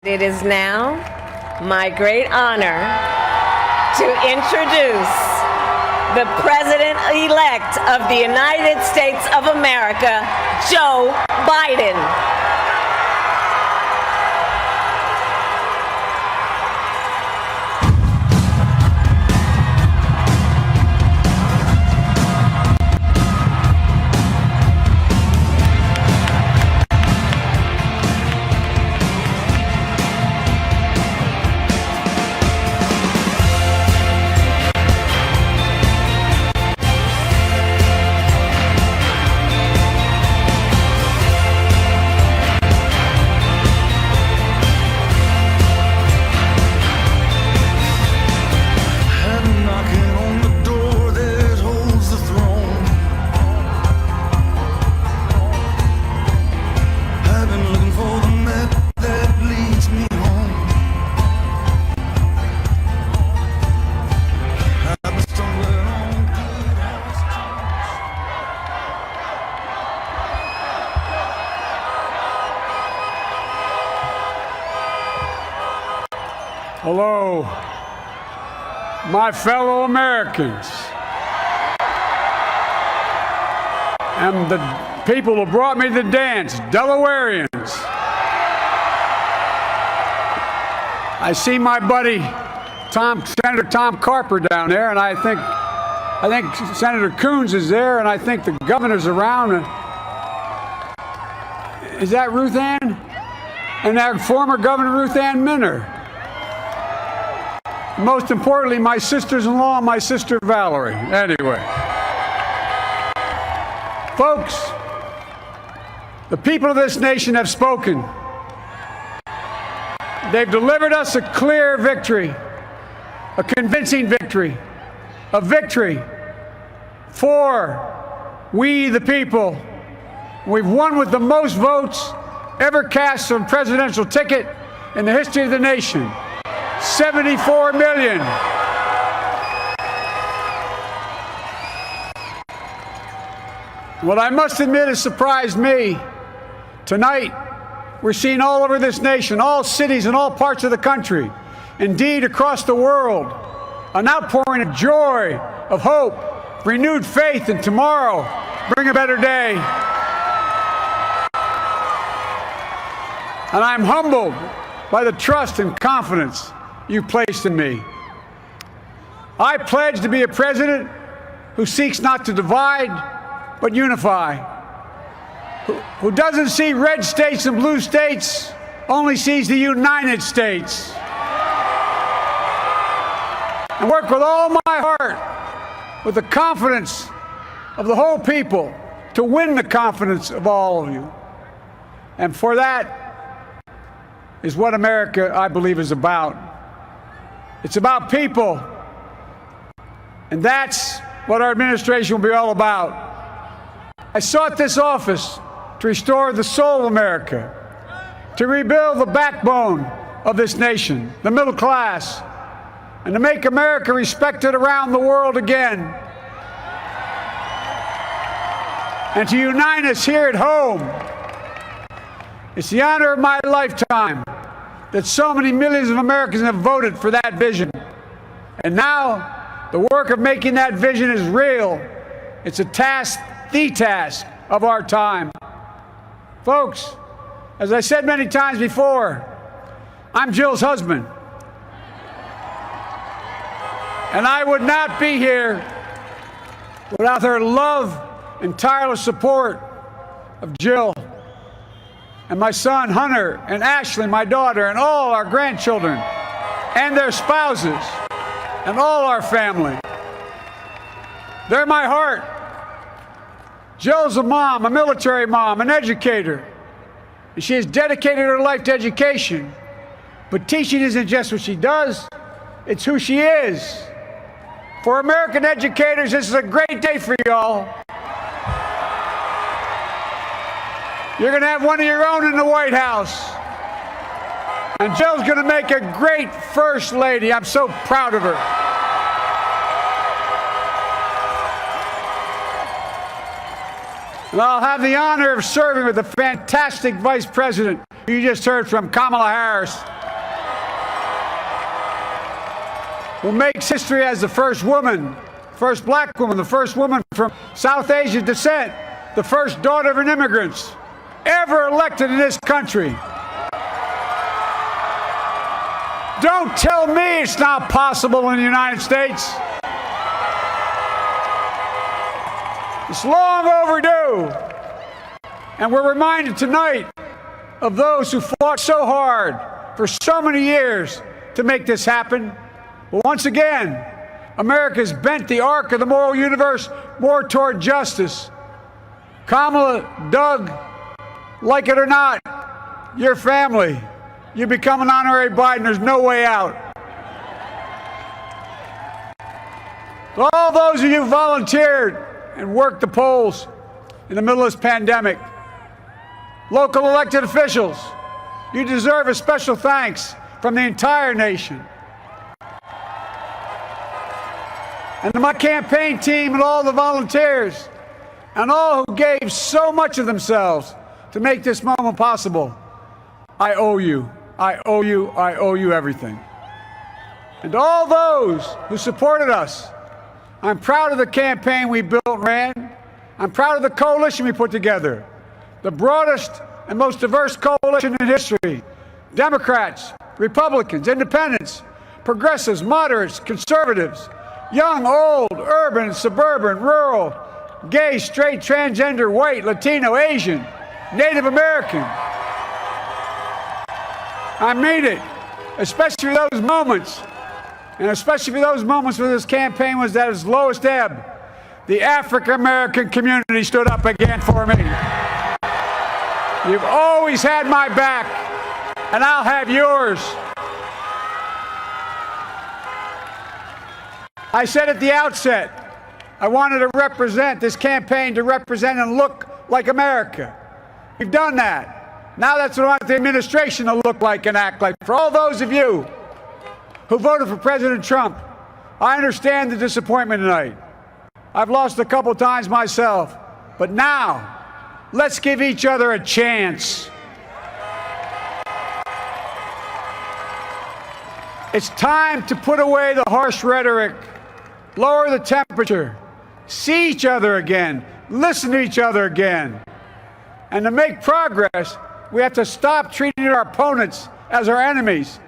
It is now my great honor to introduce the President-elect of the United States of America, Joe Biden. Hello, my fellow Americans, and the people who brought me to the dance, Delawareans. I see my buddy Senator Tom Carper down there, and I think Senator Coons is there, and I think the governor's around. Is that Ruth Ann? And that former Governor Ruth Ann Minner. Most importantly, my sisters-in-law and my sister Valerie. Anyway. Folks, the people of this nation have spoken. They've delivered us a clear victory, a convincing victory, a victory for we the people. We've won with the most votes ever cast on a presidential ticket in the history of the nation. 74 million. What I must admit has surprised me. Tonight, we're seeing all over this nation, all cities and all parts of the country, indeed across the world, an outpouring of joy, of hope, renewed faith in tomorrow, bring a better day. And I'm humbled by the trust and confidence you placed in me. I pledge to be a president who seeks not to divide, but unify, who doesn't see red states and blue states, only sees the United States. And work with all my heart, with the confidence of the whole people, to win the confidence of all of you. And for that is what America, I believe, is about. It's about people, and that's what our administration will be all about. I sought this office to restore the soul of America, to rebuild the backbone of this nation, the middle class, and to make America respected around the world again, and to unite us here at home. It's the honor of my lifetime that so many millions of Americans have voted for that vision. And now, the work of making that vision is real. It's a task, the task of our time. Folks, as I said many times before, I'm Jill's husband. And I would not be here without her love and tireless support of Jill, and my son Hunter, and Ashley, my daughter, and all our grandchildren, and their spouses, and all our family. They're my heart. Jill's a mom, a military mom, an educator, and she has dedicated her life to education. But teaching isn't just what she does, it's who she is. For American educators, this is a great day for y'all. You're going to have one of your own in the White House. And Jill's going to make a great First Lady. I'm so proud of her. And I'll have the honor of serving with the fantastic Vice President who you just heard from, Kamala Harris. who makes history as the first woman, first black woman, the first woman from South Asian descent, the first daughter of an immigrant ever elected in this country. Don't tell me it's not possible in the United States. It's long overdue. And we're reminded tonight of those who fought so hard for so many years to make this happen. But once again, America's bent the arc of the moral universe more toward justice. Kamala, Doug, like it or not, your family, you become an honorary Biden, there's no way out. To all those of you who volunteered and worked the polls in the middle of this pandemic, local elected officials, you deserve a special thanks from the entire nation. And to my campaign team and all the volunteers and all who gave so much of themselves to make this moment possible, I owe you. I owe you. I owe you everything. And to all those who supported us, I'm proud of the campaign we built and ran. I'm proud of the coalition we put together, the broadest and most diverse coalition in history. Democrats, Republicans, independents, progressives, moderates, conservatives, young, old, urban, suburban, rural, gay, straight, transgender, white, Latino, Asian, Native American. I mean it, especially for those moments, and especially for those moments where this campaign was at its lowest ebb. The African American community stood up again for me. You've always had my back, and I'll have yours. I said at the outset, I wanted to represent this campaign to represent and look like America. We've done that. Now that's what I want the administration to look like and act like. For all those of you who voted for President Trump, I understand the disappointment tonight. I've lost a couple times myself, but now let's give each other a chance. It's time to put away the harsh rhetoric, lower the temperature, see each other again, listen to each other again. And to make progress, we have to stop treating our opponents as our enemies.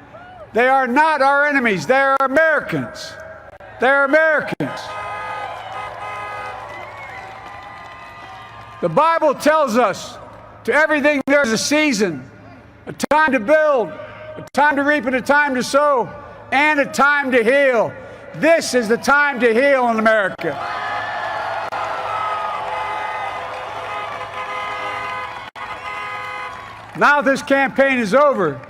They are not our enemies. They are Americans. They're Americans. The Bible tells us to everything there's a season, a time to build, a time to reap and a time to sow, and a time to heal. This is the time to heal in America. Now this campaign is over.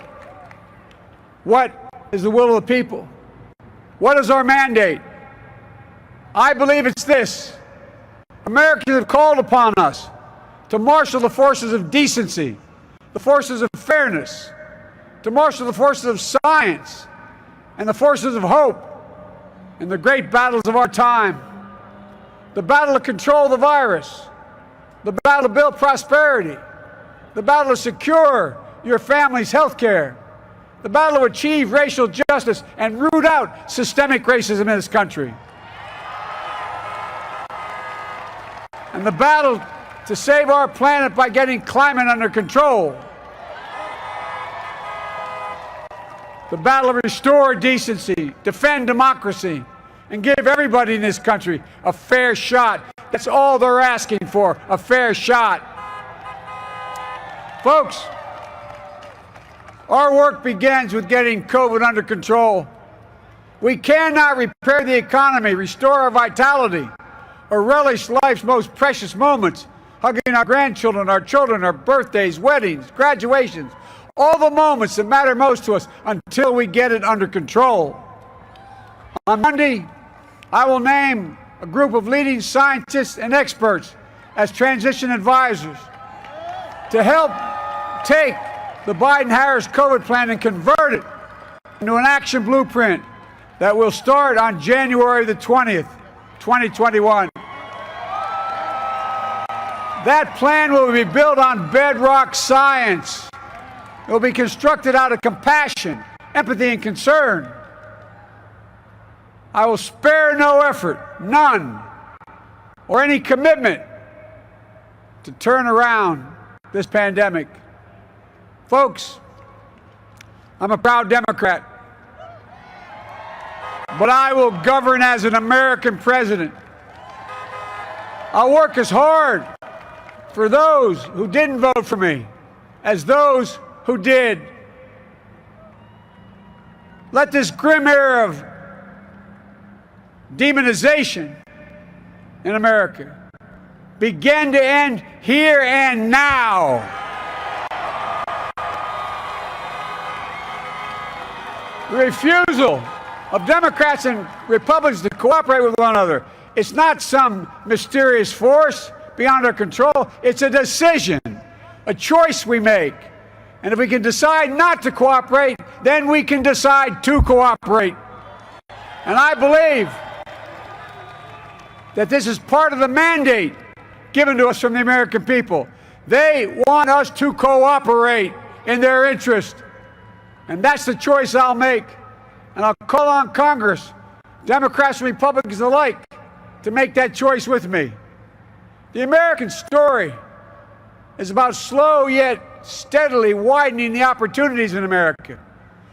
What is the will of the people? What is our mandate? I believe it's this. Americans have called upon us to marshal the forces of decency, the forces of fairness, to marshal the forces of science and the forces of hope in the great battles of our time. The battle to control the virus, the battle to build prosperity, the battle to secure your family's health care, the battle to achieve racial justice and root out systemic racism in this country, and the battle to save our planet by getting climate under control, the battle to restore decency, defend democracy, and give everybody in this country a fair shot. That's all they're asking for, a fair shot. Folks, our work begins with getting COVID under control. We cannot repair the economy, restore our vitality, or relish life's most precious moments, hugging our grandchildren, our children, our birthdays, weddings, graduations, all the moments that matter most to us until we get it under control. On Monday, I will name a group of leading scientists and experts as transition advisors to help take the Biden-Harris COVID plan and convert it into an action blueprint that will start on January the 20th, 2021. That plan will be built on bedrock science. It will be constructed out of compassion, empathy, and concern. I will spare no effort, none, or any commitment to turn around this pandemic. Folks, I'm a proud Democrat, but I will govern as an American president. I'll work as hard for those who didn't vote for me as those who did. Let this grim era of demonization in America begin to end here and now. The refusal of Democrats and Republicans to cooperate with one another, it's not some mysterious force beyond our control. It's a decision, a choice we make. And if we can decide not to cooperate, then we can decide to cooperate. And I believe that this is part of the mandate given to us from the American people. They want us to cooperate in their interest. And that's the choice I'll make. And I'll call on Congress, Democrats and Republicans alike, to make that choice with me. The American story is about slow yet steadily widening the opportunities in America.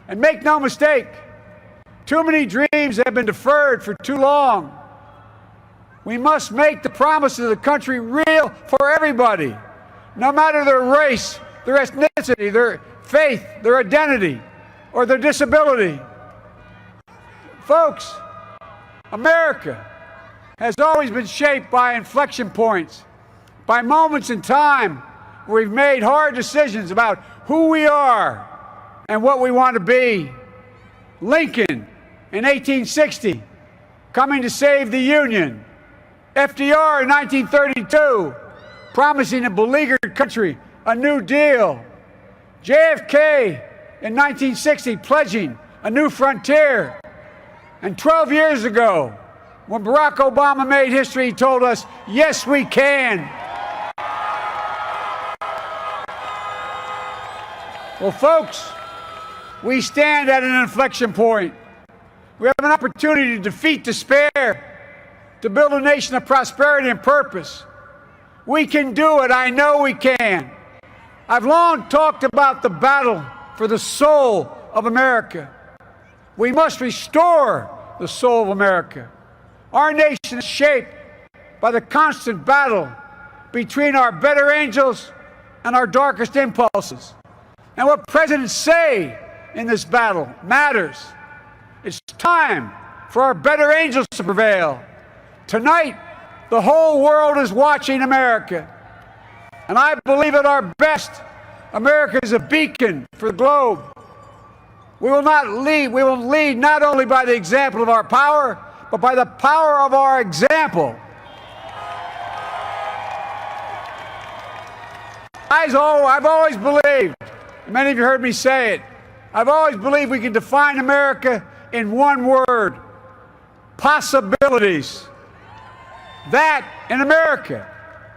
And make no mistake, too many dreams have been deferred for too long. We must make the promises of the country real for everybody, no matter their race, their ethnicity, their faith, their identity, or their disability. Folks, America has always been shaped by inflection points, by moments in time where we've made hard decisions about who we are and what we want to be. Lincoln in 1860, coming to save the Union. FDR in 1932, promising a beleaguered country a new deal. JFK in 1960, pledging a new frontier. And 12 years ago, when Barack Obama made history, he told us, yes, we can. Well, folks, we stand at an inflection point. We have an opportunity to defeat despair, to build a nation of prosperity and purpose. We can do it. I know we can. I've long talked about the battle for the soul of America. We must restore the soul of America. Our nation is shaped by the constant battle between our better angels and our darkest impulses. And what presidents say in this battle matters. It's time for our better angels to prevail. Tonight, the whole world is watching America. And I believe at our best, America is a beacon for the globe. We will lead not only by the example of our power, but by the power of our example. I've always believed, many of you heard me say it, I've always believed we can define America in one word: possibilities. That in America,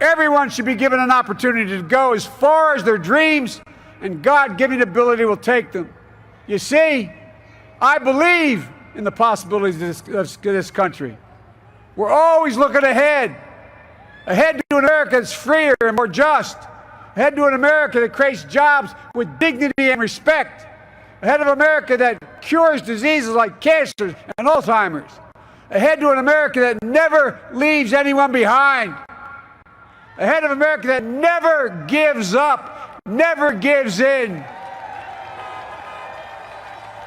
everyone should be given an opportunity to go as far as their dreams and God-given ability will take them. You see, I believe in the possibilities of this country. We're always looking ahead to an America that's freer and more just, ahead to an America that creates jobs with dignity and respect, ahead of America that cures diseases like cancer and Alzheimer's, ahead to an America that never leaves anyone behind, ahead of America that never gives up, never gives in.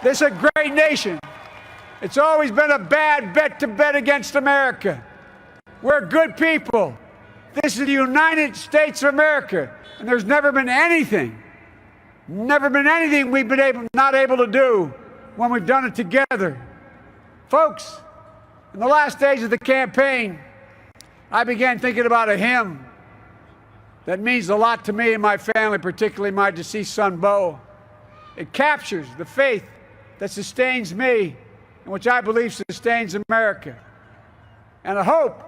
This is a great nation. It's always been a bad bet to bet against America. We're good people. This is the United States of America, and there's never been anything we've been not able to do when we've done it together. Folks, in the last days of the campaign, I began thinking about a hymn that means a lot to me and my family, particularly my deceased son, Bo. It captures the faith that sustains me and which I believe sustains America. And I hope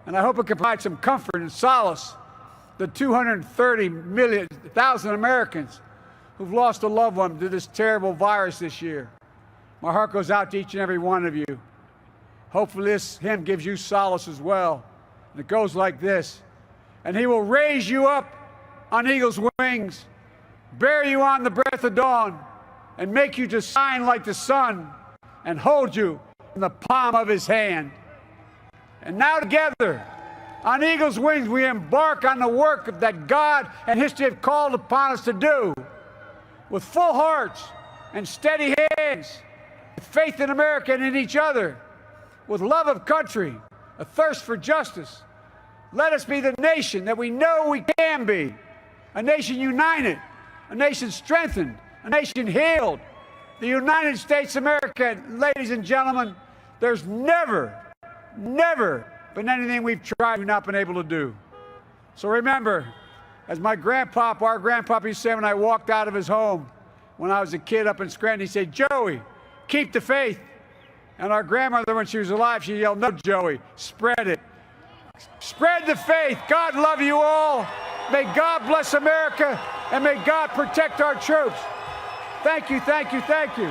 it can provide some comfort and solace the 230,000 Americans who've lost a loved one to this terrible virus this year. My heart goes out to each and every one of you. Hopefully this hymn gives you solace as well. And it goes like this. And he will raise you up on eagle's wings, bear you on the breath of dawn, and make you to shine like the sun, and hold you in the palm of his hand. And now together, on eagle's wings, we embark on the work that God and history have called upon us to do, with full hearts and steady hands, with faith in America and in each other, with love of country, a thirst for justice. Let us be the nation that we know we can be, a nation united, a nation strengthened, a nation healed. The United States of America, ladies and gentlemen, there's never been anything we've tried we've not been able to do. So remember, as my grandpapa, our grandpapa used to say when I walked out of his home when I was a kid up in Scranton, he said, "Joey, keep the faith." And our grandmother, when she was alive, she yelled, "No, Joey, spread it. Spread the faith. God love you all. May God bless America, and may God protect our troops." Thank you, thank you, thank you.